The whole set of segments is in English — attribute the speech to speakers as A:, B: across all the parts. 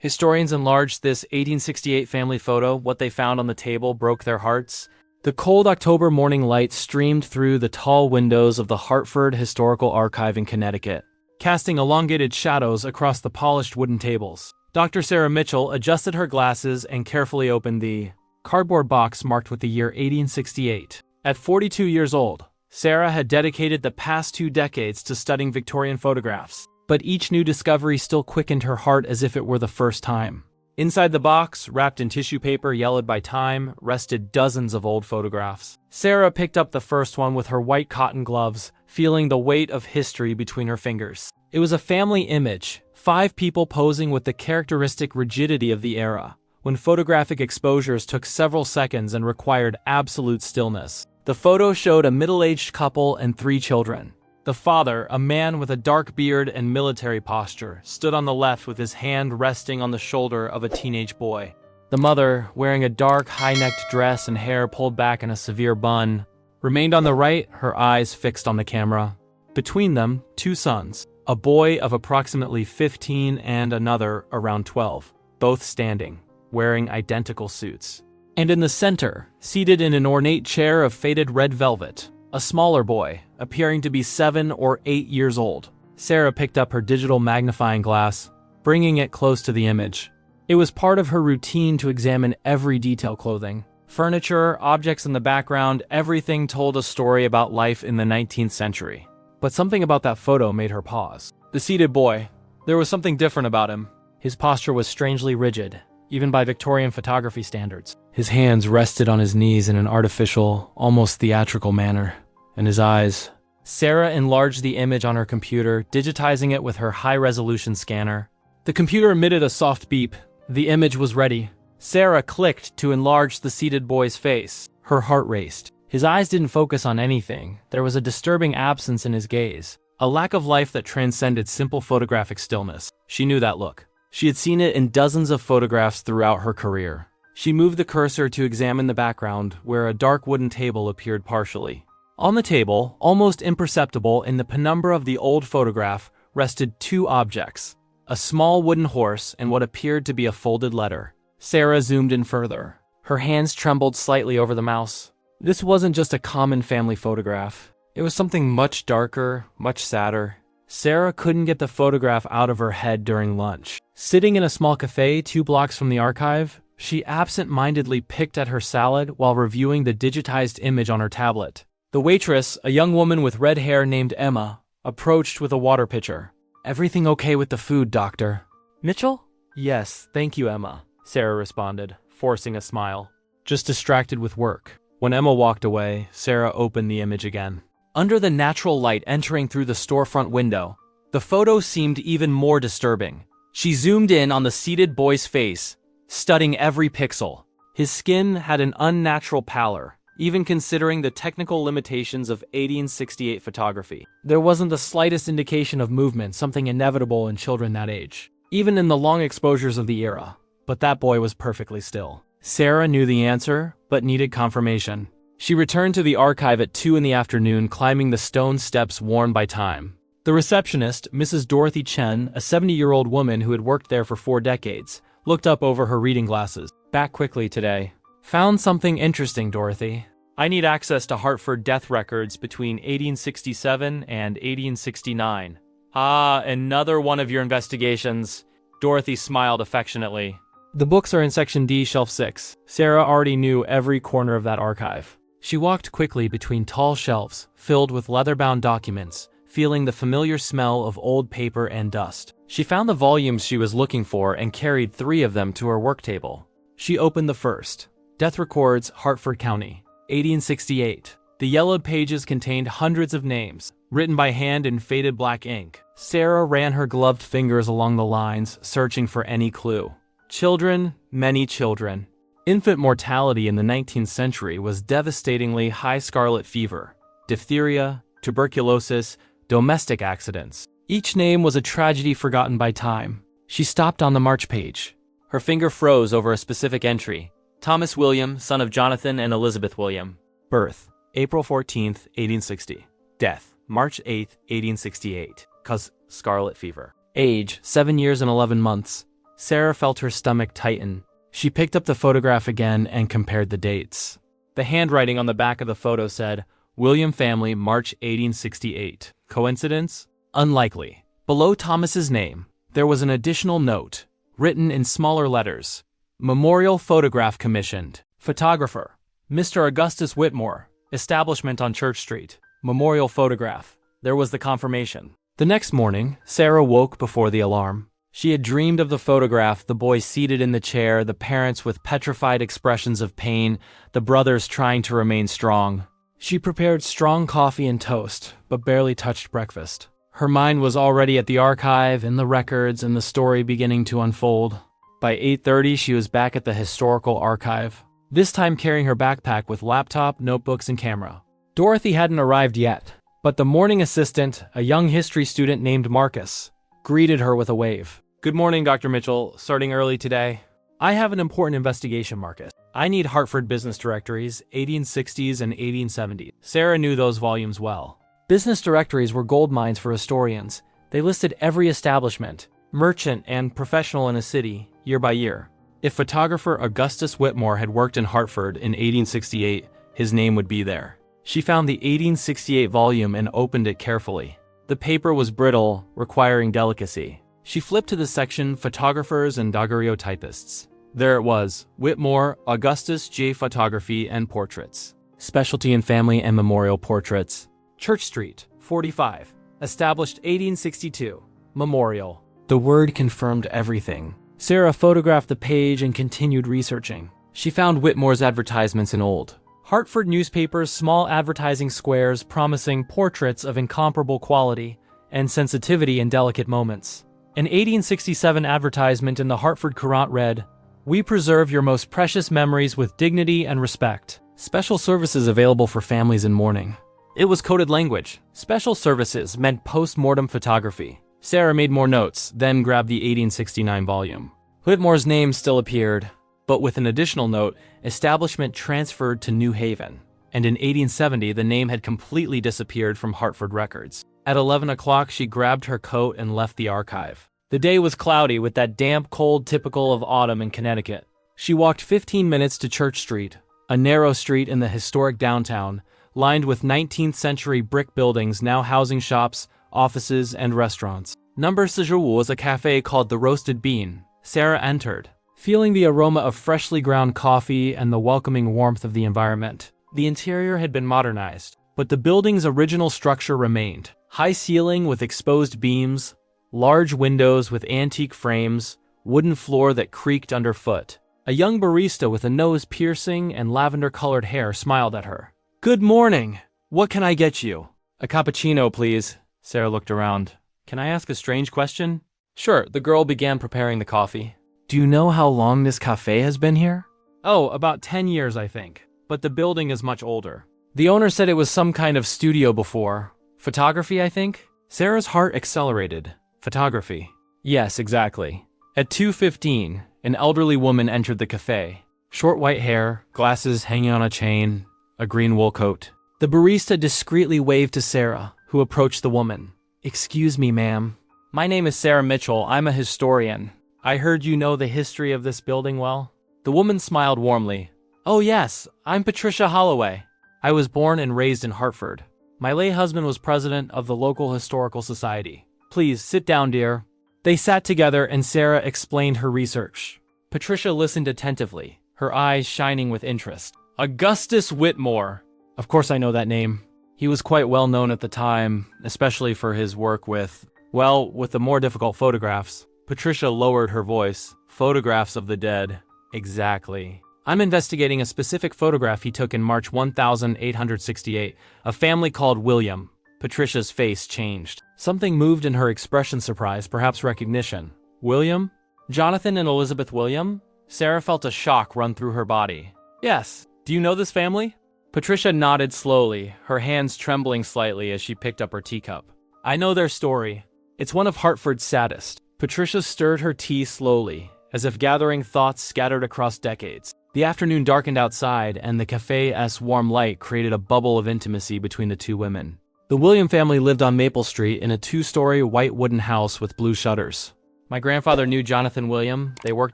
A: Historians enlarged this 1868 family photo. What they found on the table broke their hearts. The cold October morning light streamed through the tall windows of the Hartford Historical Archive in Connecticut, casting elongated shadows across the polished wooden tables. Dr. Sarah Mitchell adjusted her glasses and carefully opened the cardboard box marked with the year 1868. At 42 years old, Sarah had dedicated the past 2 decades to studying Victorian photographs, but each new discovery still quickened her heart as if it were the first time. Inside the box, wrapped in tissue paper yellowed by time, rested dozens of old photographs. Sarah picked up the first one with her white cotton gloves, feeling the weight of history between her fingers. It was a family image, 5 people posing with the characteristic rigidity of the era, when photographic exposures took several seconds and required absolute stillness. The photo showed a middle-aged couple and 3 children. The father, a man with a dark beard and military posture, stood on the left with his hand resting on the shoulder of a teenage boy. The mother, wearing a dark, high-necked dress and hair pulled back in a severe bun, remained on the right, her eyes fixed on the camera. Between them, 2 sons, a boy of approximately 15 and another around 12, both standing, wearing identical suits. And in the center, seated in an ornate chair of faded red velvet, a smaller boy, appearing to be 7 or 8 years old. Sarah picked up her digital magnifying glass, bringing it close to the image. It was part of her routine to examine every detail: clothing, furniture, objects in the background. Everything told a story about life in the 19th century. But something about that photo made her pause. The seated boy, there was something different about him. His posture was strangely rigid, even by Victorian photography standards. His hands rested on his knees in an artificial, almost theatrical manner. And his eyes. Sarah enlarged the image on her computer, digitizing it with her high-resolution scanner. The computer emitted a soft beep. The image was ready. Sarah clicked to enlarge the seated boy's face. Her heart raced. His eyes didn't focus on anything. There was a disturbing absence in his gaze, a lack of life that transcended simple photographic stillness. She knew that look. She had seen it in dozens of photographs throughout her career. She moved the cursor to examine the background, where a dark wooden table appeared partially. On the table, almost imperceptible in the penumbra of the old photograph, rested 2 objects: a small wooden horse and what appeared to be a folded letter. Sarah zoomed in further. Her hands trembled slightly over the mouse. This wasn't just a common family photograph. It was something much darker, much sadder. Sarah couldn't get the photograph out of her head during lunch. Sitting in a small cafe 2 blocks from the archive, she absent-mindedly picked at her salad while reviewing the digitized image on her tablet. The waitress, a young woman with red hair named Emma, approached with a water pitcher. "Everything okay with the food, doctor?" "Mitchell?" "Yes, thank you, Emma," Sarah responded, forcing a smile. "Just distracted with work." When Emma walked away, Sarah opened the image again. Under the natural light entering through the storefront window, the photo seemed even more disturbing. She zoomed in on the seated boy's face, studying every pixel. His skin had an unnatural pallor, even considering the technical limitations of 1868 photography. There wasn't the slightest indication of movement, something inevitable in children that age, even in the long exposures of the era. But that boy was perfectly still. Sarah knew the answer, but needed confirmation. She returned to the archive at 2 in the afternoon, climbing the stone steps worn by time. The receptionist, Mrs. Dorothy Chen, a 70-year-old woman who had worked there for 4 decades, looked up over her reading glasses. "Back quickly today. Found something interesting, Dorothy. I need access to Hartford death records between 1867 and 1869. Ah, another one of your investigations." Dorothy smiled affectionately. "The books are in Section D, Shelf 6. Sarah already knew every corner of that archive. She walked quickly between tall shelves filled with leather-bound documents, feeling the familiar smell of old paper and dust. She found the volumes she was looking for and carried 3 of them to her work table. She opened the first. Death Records, Hartford County, 1868. The yellowed pages contained hundreds of names, written by hand in faded black ink. Sarah ran her gloved fingers along the lines, searching for any clue. Children, many children. Infant mortality in the 19th century was devastatingly high: scarlet fever, diphtheria, tuberculosis, domestic accidents. Each name was a tragedy forgotten by time. She stopped on the March page. Her finger froze over a specific entry. Thomas William, son of Jonathan and Elizabeth William. Birth, April 14th, 1860. Death, March 8th, 1868. Cause scarlet fever. Age, 7 years and 11 months. Sarah felt her stomach tighten. She picked up the photograph again and compared the dates. The handwriting on the back of the photo said, William family, March 1868. Coincidence? Unlikely. Below Thomas's name, there was an additional note, written in smaller letters. Memorial photograph commissioned. Photographer, Mr. Augustus Whitmore. Establishment on Church Street. Memorial photograph. There was the confirmation. The next morning, Sarah woke before the alarm. She had dreamed of the photograph, the boy seated in the chair, the parents with petrified expressions of pain, the brothers trying to remain strong. She prepared strong coffee and toast, but barely touched breakfast. Her mind was already at the archive, in the records, and the story beginning to unfold. By 8:30, she was back at the historical archive, this time carrying her backpack with laptop, notebooks, and camera. Dorothy hadn't arrived yet, but the morning assistant, a young history student named Marcus, greeted her with a wave. Good morning, Dr. Mitchell. Starting early today. I have an important investigation, Marcus. I need Hartford business directories, 1860s and 1870s. Sarah knew those volumes well. Business directories were gold mines for historians. They listed every establishment, merchant and professional in a city, year by year. If photographer Augustus Whitmore had worked in Hartford in 1868, his name would be there. She found the 1868 volume and opened it carefully. The paper was brittle, requiring delicacy. She flipped to the section Photographers and Daguerreotypists. There it was, Whitmore, Augustus J. Photography and Portraits. Specialty in Family and Memorial Portraits. Church Street, 45. Established 1862. Memorial. The word confirmed everything. Sarah photographed the page and continued researching. She found Whitmore's advertisements in old Hartford newspapers, small advertising squares promising portraits of incomparable quality and sensitivity in delicate moments. An 1867 advertisement in the Hartford Courant read, We preserve your most precious memories with dignity and respect. Special services available for families in mourning. It was coded language. Special services meant post-mortem photography. Sarah made more notes, then grabbed the 1869 volume. Whitmore's name still appeared, but with an additional note, establishment transferred to New Haven. And in 1870, the name had completely disappeared from Hartford records. At 11 o'clock, she grabbed her coat and left the archive. The day was cloudy with that damp cold typical of autumn in Connecticut. She walked 15 minutes to Church Street, a narrow street in the historic downtown, lined with 19th century brick buildings now housing shops, offices, and restaurants. Number 6 was a cafe called The Roasted Bean. Sarah entered, feeling the aroma of freshly ground coffee and the welcoming warmth of the environment. The interior had been modernized, but the building's original structure remained. High ceiling with exposed beams, large windows with antique frames, wooden floor that creaked underfoot. A young barista with a nose piercing and lavender-colored hair smiled at her. Good morning. What can I get you? A cappuccino, please. Sarah looked around. Can I ask a strange question? Sure, the girl began preparing the coffee. Do you know how long this cafe has been here? Oh, about 10 years, I think. But the building is much older. The owner said it was some kind of studio before. Photography, I think? Sarah's heart accelerated. Photography. Yes, exactly. At 2:15, an elderly woman entered the cafe. Short white hair, glasses hanging on a chain, a green wool coat. The barista discreetly waved to Sarah, who approached the woman. Excuse me, ma'am. My name is Sarah Mitchell. I'm a historian. I heard you know the history of this building well. The woman smiled warmly. Oh yes, I'm Patricia Holloway. I was born and raised in Hartford. My late husband was president of the local historical society. Please, sit down, dear. They sat together and Sarah explained her research. Patricia listened attentively, her eyes shining with interest. Augustus Whitmore. Of course I know that name. He was quite well known at the time, especially for his work with the more difficult photographs. Patricia lowered her voice. Photographs of the dead. Exactly. I'm investigating a specific photograph he took in March 1868, a family called William. Patricia's face changed. Something moved in her expression, surprise, perhaps recognition. William? Jonathan and Elizabeth William? Sarah felt a shock run through her body. Yes. Do you know this family? Patricia nodded slowly, her hands trembling slightly as she picked up her teacup. I know their story. It's one of Hartford's saddest. Patricia stirred her tea slowly, as if gathering thoughts scattered across decades. The afternoon darkened outside, and the cafe's warm light created a bubble of intimacy between the two women. The William family lived on Maple Street in a 2-story white wooden house with blue shutters. My grandfather knew Jonathan William. They worked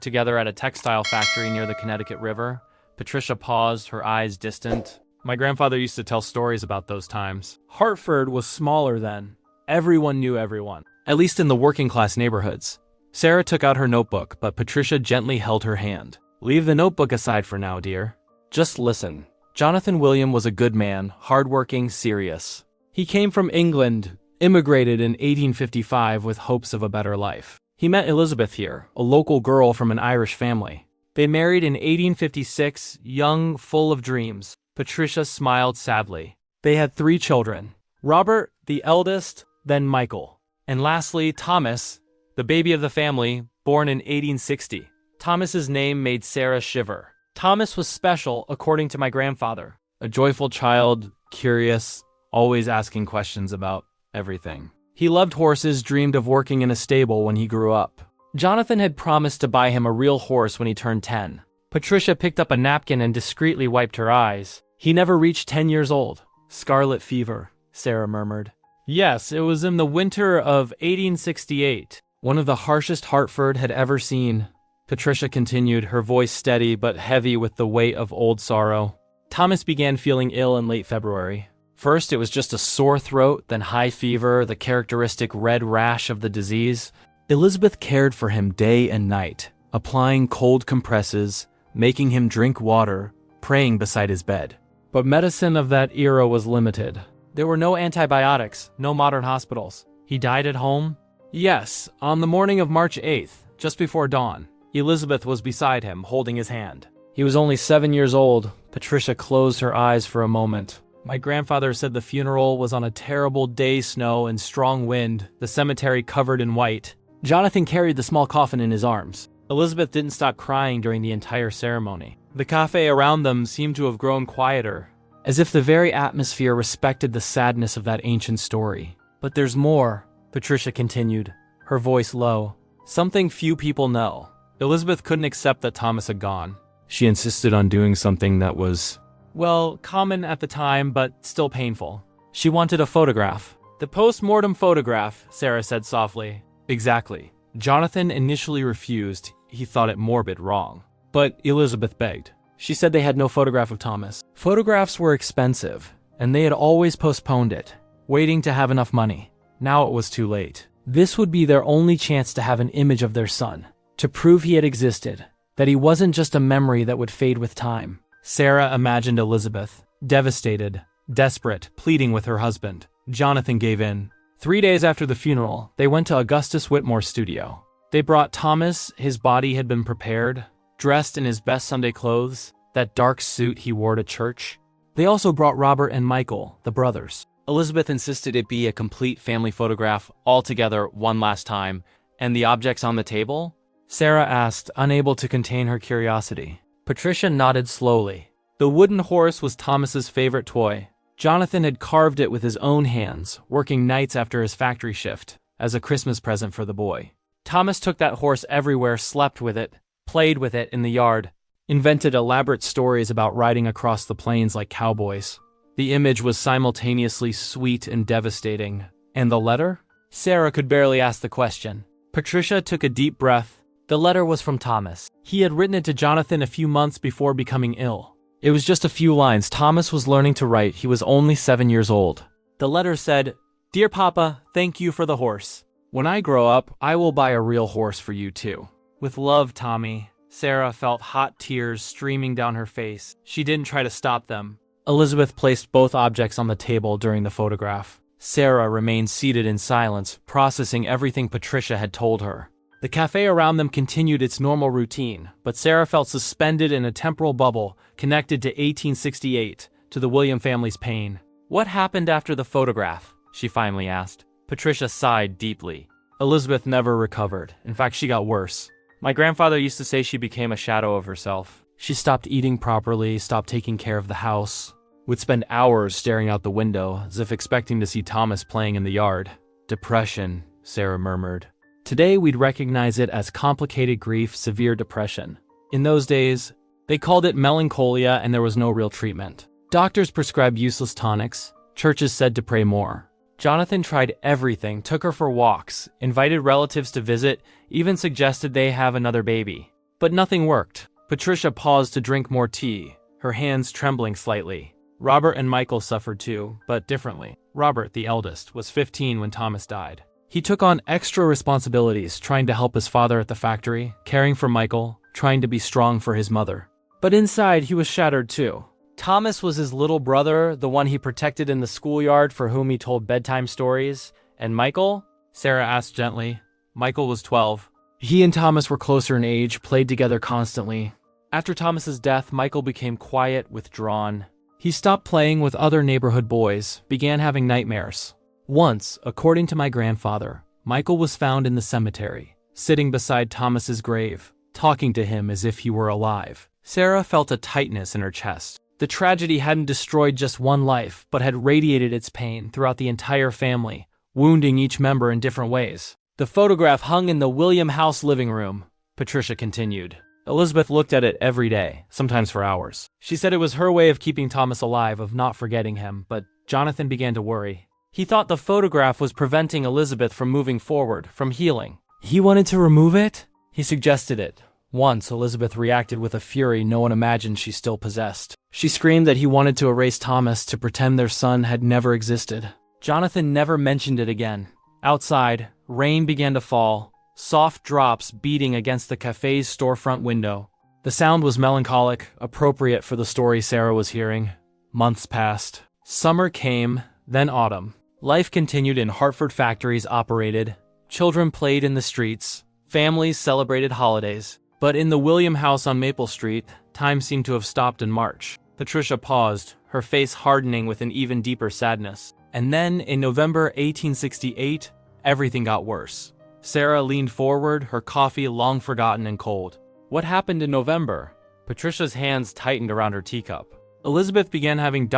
A: together at a textile factory near the Connecticut River. Patricia paused, her eyes distant. My grandfather used to tell stories about those times. Hartford was smaller then. Everyone knew everyone, at least in the working-class neighborhoods. Sarah took out her notebook, but Patricia gently held her hand. Leave the notebook aside for now, dear. Just listen. Jonathan William was a good man, hardworking, serious. He came from England, immigrated in 1855 with hopes of a better life. He met Elizabeth here, a local girl from an Irish family. They married in 1856, young, full of dreams. Patricia smiled sadly. They had 3 children. Robert, the eldest, then Michael. And lastly, Thomas, the baby of the family, born in 1860. Thomas's name made Sarah shiver. Thomas was special, according to my grandfather. A joyful child, curious, always asking questions about everything. He loved horses, dreamed of working in a stable when he grew up. Jonathan had promised to buy him a real horse when he turned 10. Patricia picked up a napkin and discreetly wiped her eyes. He never reached 10 years old. Scarlet fever, Sarah murmured. Yes, it was in the winter of 1868. One of the harshest Hartford had ever seen. Patricia continued, her voice steady but heavy with the weight of old sorrow. Thomas began feeling ill in late February. First, it was just a sore throat, then high fever, the characteristic red rash of the disease. Elizabeth cared for him day and night, applying cold compresses, making him drink water, praying beside his bed. But medicine of that era was limited. There were no antibiotics, no modern hospitals. He died at home? Yes, on the morning of March 8th, just before dawn. Elizabeth was beside him, holding his hand. He was only 7 years old. Patricia closed her eyes for a moment. My grandfather said the funeral was on a terrible day snow and strong wind, the cemetery covered in white. Jonathan carried the small coffin in his arms. Elizabeth didn't stop crying during the entire ceremony. The cafe around them seemed to have grown quieter, as if the very atmosphere respected the sadness of that ancient story. But there's more, Patricia continued, her voice low. Something few people know. Elizabeth couldn't accept that Thomas had gone. She insisted on doing something that was, well, common at the time, but still painful. She wanted a photograph. The post-mortem photograph, Sarah said softly. Exactly. Jonathan initially refused. He thought it morbid wrong. But Elizabeth begged. She said they had no photograph of Thomas. Photographs were expensive, and they had always postponed it, waiting to have enough money. Now it was too late. This would be their only chance to have an image of their son, to prove he had existed, that he wasn't just a memory that would fade with time. Sarah imagined Elizabeth, devastated, desperate, pleading with her husband. Jonathan gave in. 3 days after the funeral, they went to Augustus Whitmore's studio. They brought Thomas. His body had been prepared, dressed in his best Sunday clothes, that dark suit he wore to church. They also brought Robert and Michael, the brothers. Elizabeth insisted it be a complete family photograph, all together one last time. And the objects on the table? Sarah asked, unable to contain her curiosity. Patricia nodded slowly. The wooden horse was Thomas's favorite toy. Jonathan had carved it with his own hands, working nights after his factory shift, as a Christmas present for the boy. Thomas took that horse everywhere, slept with it, played with it in the yard, invented elaborate stories about riding across the plains like cowboys. The image was simultaneously sweet and devastating. And the letter? Sarah could barely ask the question. Patricia took a deep breath. The letter was from Thomas. He had written it to Jonathan a few months before becoming ill. It was just a few lines. Thomas was learning to write. He was only 7 years old. The letter said, "Dear Papa, thank you for the horse. When I grow up, I will buy a real horse for you too. With love, Tommy." Sarah felt hot tears streaming down her face. She didn't try to stop them. Elizabeth placed both objects on the table during the photograph. Sarah remained seated in silence, processing everything Patricia had told her. The cafe around them continued its normal routine, but Sarah felt suspended in a temporal bubble connected to 1868, to the William family's pain. What happened after the photograph? She finally asked. Patricia sighed deeply. Elizabeth never recovered. In fact, she got worse. My grandfather used to say she became a shadow of herself. She stopped eating properly, stopped taking care of the house, would spend hours staring out the window, as if expecting to see Thomas playing in the yard. Depression, Sarah murmured. Today, we'd recognize it as complicated grief, severe depression. In those days, they called it melancholia, and there was no real treatment. Doctors prescribed useless tonics. Churches said to pray more. Jonathan tried everything, took her for walks, invited relatives to visit, even suggested they have another baby. But nothing worked. Patricia paused to drink more tea, her hands trembling slightly. Robert and Michael suffered too, but differently. Robert, the eldest, was 15 when Thomas died. He took on extra responsibilities, trying to help his father at the factory, caring for Michael, trying to be strong for his mother. But inside, he was shattered too. Thomas was his little brother, the one he protected in the schoolyard for whom he told bedtime stories. And Michael? Sarah asked gently. Michael was 12. He and Thomas were closer in age, played together constantly. After Thomas's death, Michael became quiet, withdrawn. He stopped playing with other neighborhood boys, began having nightmares. Once, according to my grandfather, Michael was found in the cemetery, sitting beside Thomas's grave, talking to him as if he were alive. Sarah felt a tightness in her chest. The tragedy hadn't destroyed just one life, but had radiated its pain throughout the entire family, wounding each member in different ways. The photograph hung in the William House living room, Patricia continued. Elizabeth looked at it every day, sometimes for hours. She said it was her way of keeping Thomas alive, of not forgetting him, but Jonathan began to worry. He thought the photograph was preventing Elizabeth from moving forward, from healing. He wanted to remove it? He suggested it. Once, Elizabeth reacted with a fury no one imagined she still possessed. She screamed that he wanted to erase Thomas, to pretend their son had never existed. Jonathan never mentioned it again. Outside, rain began to fall, soft drops beating against the cafe's storefront window. The sound was melancholic, appropriate for the story Sarah was hearing. Months passed. Summer came, then autumn. Life continued in Hartford. Factories operated. Children played in the streets. Families celebrated holidays. But in the William House on Maple Street, time seemed to have stopped in March. Patricia paused, her face hardening with an even deeper sadness. And then, in November 1868, everything got worse. Sarah leaned forward, her coffee long forgotten and cold. What happened in November? Patricia's hands tightened around her teacup. Elizabeth began having ...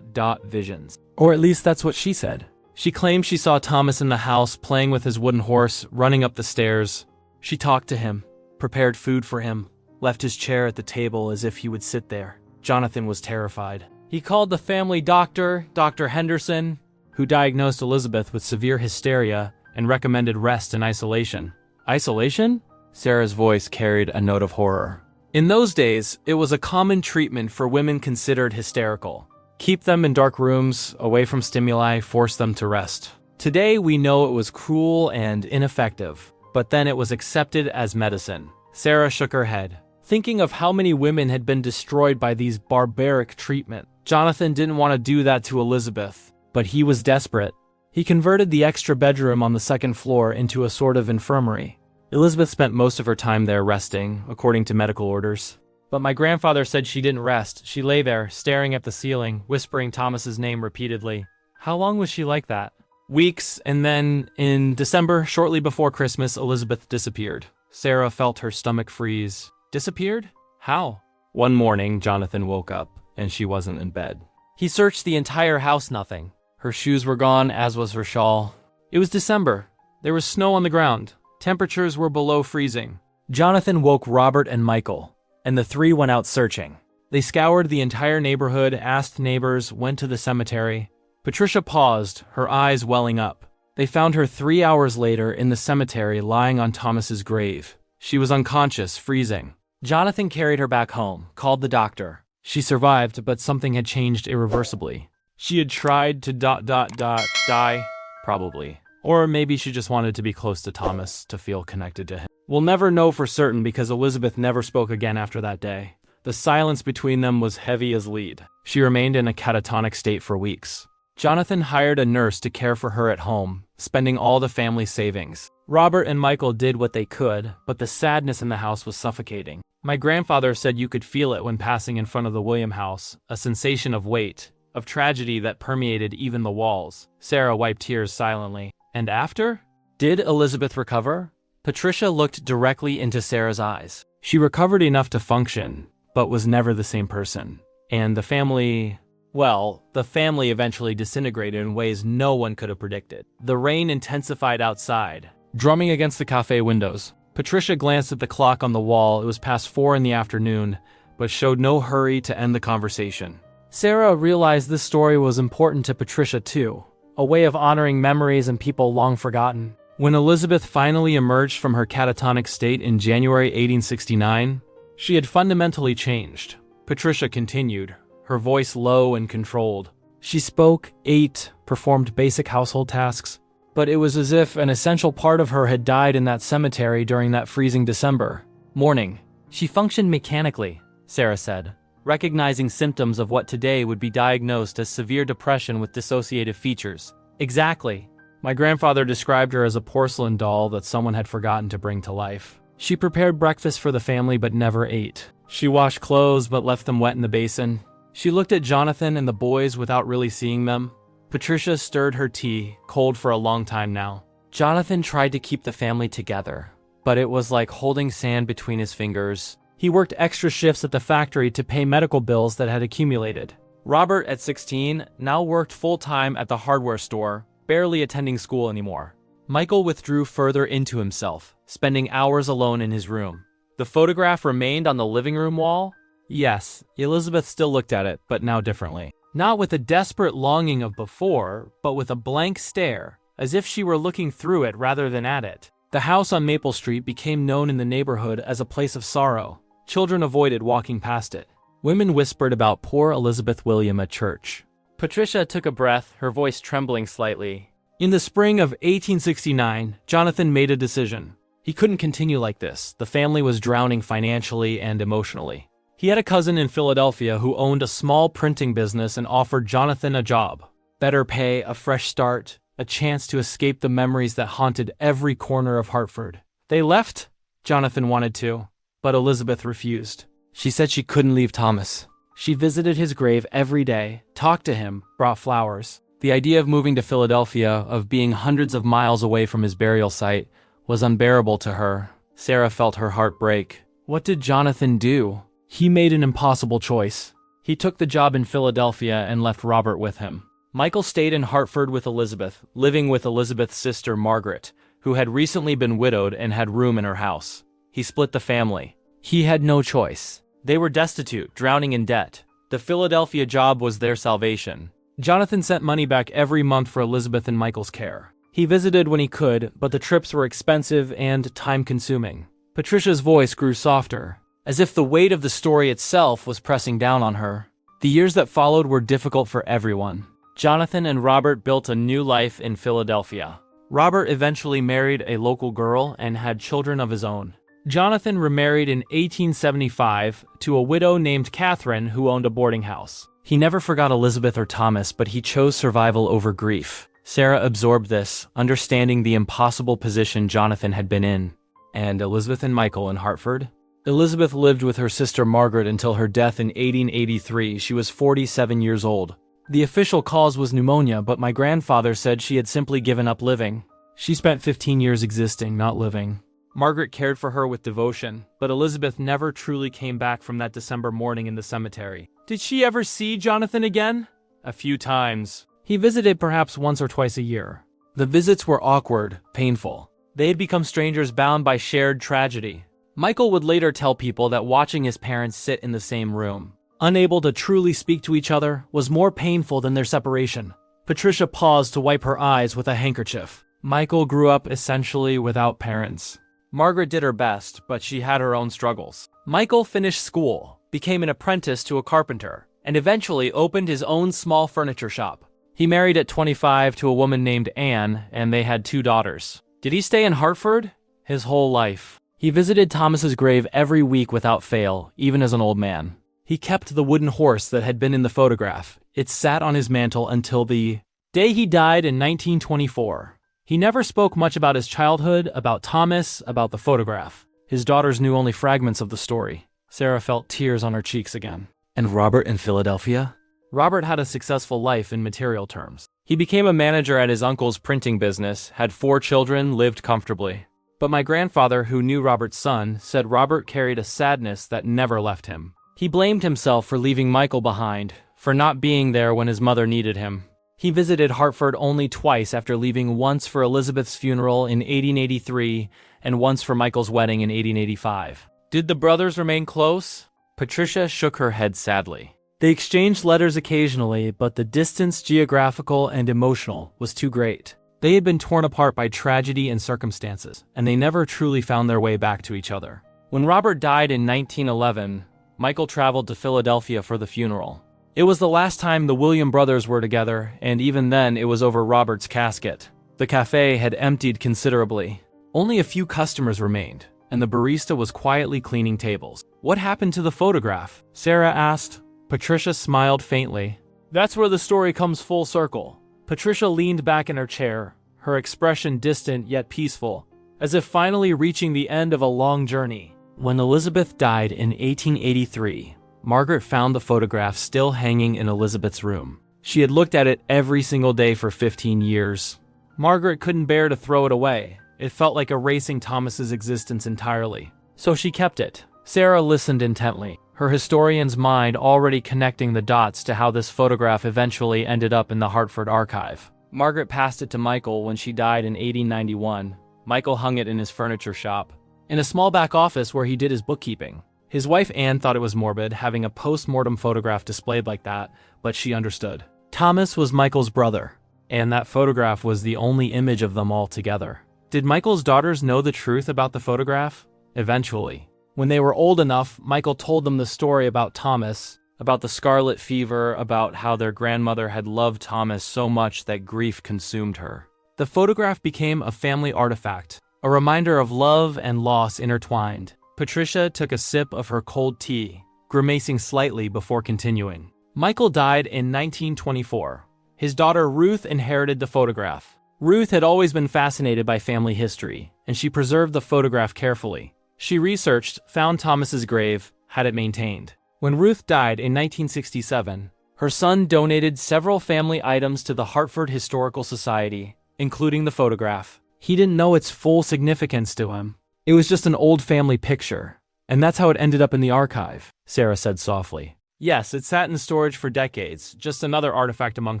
A: visions. Or at least that's what she said. She claimed she saw Thomas in the house, playing with his wooden horse, running up the stairs. She talked to him, prepared food for him, left his chair at the table as if he would sit there. Jonathan was terrified. He called the family doctor, Dr. Henderson, who diagnosed Elizabeth with severe hysteria and recommended rest and isolation. Isolation? Sarah's voice carried a note of horror. In those days, it was a common treatment for women considered hysterical. Keep them in dark rooms, away from stimuli, force them to rest. Today, we know it was cruel and ineffective, but then it was accepted as medicine. Sarah shook her head, thinking of how many women had been destroyed by these barbaric treatment. Jonathan didn't want to do that to Elizabeth, but he was desperate. He converted the extra bedroom on the second floor into a sort of infirmary. Elizabeth spent most of her time there resting, according to medical orders. But my grandfather said she didn't rest. She lay there, staring at the ceiling, whispering Thomas's name repeatedly. How long was she like that? Weeks, and then, in December, shortly before Christmas, Elizabeth disappeared. Sarah felt her stomach freeze. Disappeared? How? One morning, Jonathan woke up, and she wasn't in bed. He searched the entire house, nothing. Her shoes were gone, as was her shawl. It was December. There was snow on the ground. Temperatures were below freezing. Jonathan woke Robert and Michael, and the three went out searching. They scoured the entire neighborhood, asked neighbors, went to the cemetery. Patricia paused, her eyes welling up. They found her 3 hours later in the cemetery lying on Thomas's grave. She was unconscious, freezing. Jonathan carried her back home, called the doctor. She survived, but something had changed irreversibly. She had tried to die, probably. Or maybe she just wanted to be close to Thomas, to feel connected to him. We'll never know for certain because Elizabeth never spoke again after that day. The silence between them was heavy as lead. She remained in a catatonic state for weeks. Jonathan hired a nurse to care for her at home, spending all the family's savings. Robert and Michael did what they could, but the sadness in the house was suffocating. My grandfather said you could feel it when passing in front of the William house, a sensation of weight, of tragedy that permeated even the walls. Sarah wiped tears silently. And after? Did Elizabeth recover? Patricia looked directly into Sarah's eyes. She recovered enough to function, but was never the same person. And the family eventually disintegrated in ways no one could have predicted. The rain intensified outside, drumming against the cafe windows. Patricia glanced at the clock on the wall. It was past 4 in the afternoon, but showed no hurry to end the conversation. Sarah realized this story was important to Patricia too. a way of honoring memories and people long forgotten. When Elizabeth finally emerged from her catatonic state in January 1869, she had fundamentally changed. Patricia continued, her voice low and controlled. She spoke, ate, performed basic household tasks, but it was as if an essential part of her had died in that cemetery during that freezing December morning. She functioned mechanically, Sarah said, recognizing symptoms of what today would be diagnosed as severe depression with dissociative features. Exactly. My grandfather described her as a porcelain doll that someone had forgotten to bring to life. She prepared breakfast for the family but never ate. She washed clothes but left them wet in the basin. She looked at Jonathan and the boys without really seeing them. Patricia stirred her tea, cold for a long time now. Jonathan tried to keep the family together, but it was like holding sand between his fingers. He worked extra shifts at the factory to pay medical bills that had accumulated. Robert, at 16, now worked full-time at the hardware store, barely attending school anymore. Michael withdrew further into himself, spending hours alone in his room. The photograph remained on the living room wall. Yes, Elizabeth still looked at it, but now differently. Not with the desperate longing of before, but with a blank stare, as if she were looking through it rather than at it. The house on Maple Street became known in the neighborhood as a place of sorrow. Children avoided walking past it. Women whispered about poor Elizabeth William at church. Patricia took a breath, her voice trembling slightly. In the spring of 1869, Jonathan made a decision. He couldn't continue like this. The family was drowning financially and emotionally. He had a cousin in Philadelphia who owned a small printing business and offered Jonathan a job. Better pay, a fresh start, a chance to escape the memories that haunted every corner of Hartford. They left. Jonathan wanted to, but Elizabeth refused. She said she couldn't leave Thomas. She visited his grave every day, talked to him, brought flowers. The idea of moving to Philadelphia, of being hundreds of miles away from his burial site, was unbearable to her. Sarah felt her heart break. What did Jonathan do? He made an impossible choice. He took the job in Philadelphia and left Robert with him. Michael stayed in Hartford with Elizabeth, living with Elizabeth's sister Margaret, who had recently been widowed and had room in her house. He split the family. He had no choice. They were destitute, drowning in debt. The Philadelphia job was their salvation. Jonathan sent money back every month for Elizabeth and Michael's care. He visited when he could, but the trips were expensive and time-consuming. Patricia's voice grew softer, as if the weight of the story itself was pressing down on her. The years that followed were difficult for everyone. Jonathan and Robert built a new life in Philadelphia. Robert eventually married a local girl and had children of his own. Jonathan remarried in 1875 to a widow named Catherine who owned a boarding house. He never forgot Elizabeth or Thomas, but he chose survival over grief. Sarah absorbed this, understanding the impossible position Jonathan had been in. And Elizabeth and Michael in Hartford? Elizabeth lived with her sister Margaret until her death in 1883. She was 47 years old. The official cause was pneumonia, but my grandfather said she had simply given up living. She spent 15 years existing, not living. Margaret cared for her with devotion, but Elizabeth never truly came back from that December morning in the cemetery. Did she ever see Jonathan again? A few times. He visited perhaps once or twice a year. The visits were awkward, painful. They had become strangers bound by shared tragedy. Michael would later tell people that watching his parents sit in the same room, unable to truly speak to each other, was more painful than their separation. Patricia paused to wipe her eyes with a handkerchief. Michael grew up essentially without parents. Margaret did her best, but she had her own struggles. Michael finished school, became an apprentice to a carpenter, and eventually opened his own small furniture shop. He married at 25 to a woman named Anne, and they had 2 daughters. Did he stay in Hartford? His whole life. He visited Thomas's grave every week without fail, even as an old man. He kept the wooden horse that had been in the photograph. It sat on his mantle until the day he died in 1924. He never spoke much about his childhood, about Thomas, about the photograph. His daughters knew only fragments of the story. Sarah felt tears on her cheeks again. And Robert in Philadelphia? Robert had a successful life in material terms. He became a manager at his uncle's printing business, had 4 children, lived comfortably. But my grandfather, who knew Robert's son, said Robert carried a sadness that never left him. He blamed himself for leaving Michael behind, for not being there when his mother needed him. He visited Hartford only twice after leaving, once for Elizabeth's funeral in 1883 and once for Michael's wedding in 1885. Did the brothers remain close? Patricia shook her head sadly. They exchanged letters occasionally, but the distance, geographical and emotional, was too great. They had been torn apart by tragedy and circumstances, and they never truly found their way back to each other. When Robert died in 1911, Michael traveled to Philadelphia for the funeral. It was the last time the William brothers were together, and even then it was over Robert's casket. The cafe had emptied considerably. Only a few customers remained, and the barista was quietly cleaning tables. "What happened to the photograph?" Sarah asked. Patricia smiled faintly. "That's where the story comes full circle." Patricia leaned back in her chair, her expression distant yet peaceful, as if finally reaching the end of a long journey. When Elizabeth died in 1883, Margaret found the photograph still hanging in Elizabeth's room. She had looked at it every single day for 15 years. Margaret couldn't bear to throw it away. It felt like erasing Thomas's existence entirely. So she kept it. Sarah listened intently, her historian's mind already connecting the dots to how this photograph eventually ended up in the Hartford archive. Margaret passed it to Michael when she died in 1891. Michael hung it in his furniture shop, in a small back office where he did his bookkeeping. His wife Anne thought it was morbid having a post-mortem photograph displayed like that, but she understood. Thomas was Michael's brother, and that photograph was the only image of them all together. Did Michael's daughters know the truth about the photograph? Eventually. When they were old enough, Michael told them the story about Thomas, about the scarlet fever, about how their grandmother had loved Thomas so much that grief consumed her. The photograph became a family artifact, a reminder of love and loss intertwined. Patricia took a sip of her cold tea, grimacing slightly before continuing. Michael died in 1924. His daughter Ruth inherited the photograph. Ruth had always been fascinated by family history, and she preserved the photograph carefully. She researched, found Thomas's grave, had it maintained. When Ruth died in 1967, her son donated several family items to the Hartford Historical Society, including the photograph. He didn't know its full significance to him. It was just an old family picture, and that's how it ended up in the archive, Sarah said softly. Yes, it sat in storage for decades, just another artifact among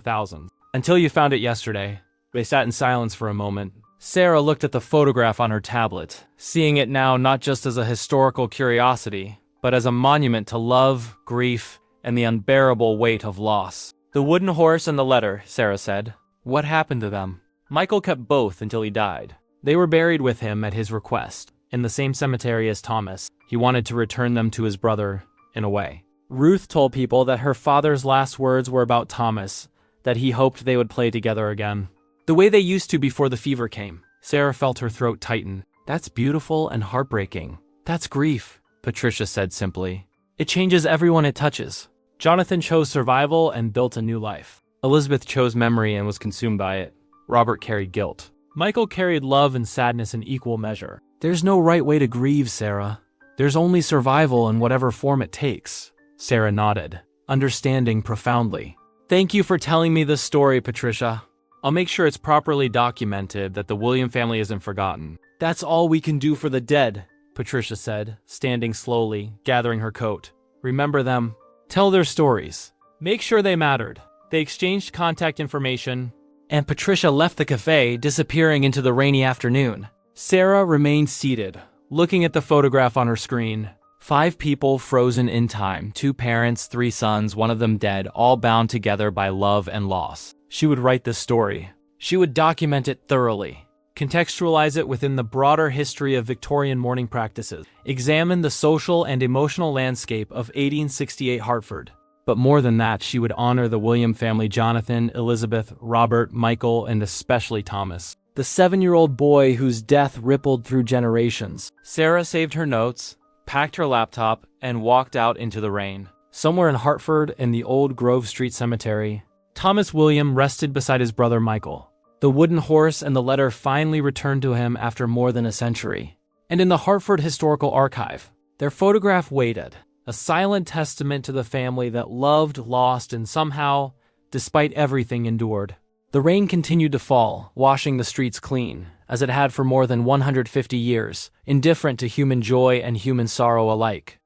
A: thousands. Until you found it yesterday. They sat in silence for a moment. Sarah looked at the photograph on her tablet, seeing it now not just as a historical curiosity, but as a monument to love, grief, and the unbearable weight of loss. "The wooden horse and the letter," Sarah said. "What happened to them?" Michael kept both until he died. They were buried with him at his request, in the same cemetery as Thomas. He wanted to return them to his brother, in a way. Ruth told people that her father's last words were about Thomas, that he hoped they would play together again. The way they used to before the fever came. Sarah felt her throat tighten. "That's beautiful and heartbreaking. That's grief," Patricia said simply. "It changes everyone it touches." Jonathan chose survival and built a new life. Elizabeth chose memory and was consumed by it. Robert carried guilt. Michael carried love and sadness in equal measure. "There's no right way to grieve, Sarah. There's only survival in whatever form it takes." Sarah nodded, understanding profoundly. "Thank you for telling me this story, Patricia. I'll make sure it's properly documented that the William family isn't forgotten." "That's all we can do for the dead," Patricia said, standing slowly, gathering her coat. "Remember them. Tell their stories. Make sure they mattered." They exchanged contact information, and Patricia left the cafe, disappearing into the rainy afternoon. Sarah remained seated, looking at the photograph on her screen. 5 people frozen in time, 2 parents, 3 sons, one of them dead, all bound together by love and loss. She would write this story. She would document it thoroughly, contextualize it within the broader history of Victorian mourning practices, examine the social and emotional landscape of 1868 Hartford. But more than that, she would honor the William family: Jonathan, Elizabeth, Robert, Michael, and especially Thomas, the 7-year-old boy whose death rippled through generations. Sarah saved her notes, packed her laptop, and walked out into the rain. Somewhere in Hartford, in the old Grove Street Cemetery, Thomas William rested beside his brother Michael. The wooden horse and the letter finally returned to him after more than a century. And in the Hartford Historical Archive, their photograph waited, a silent testament to the family that loved, lost, and somehow, despite everything, endured. The rain continued to fall, washing the streets clean, as it had for more than 150 years, indifferent to human joy and human sorrow alike.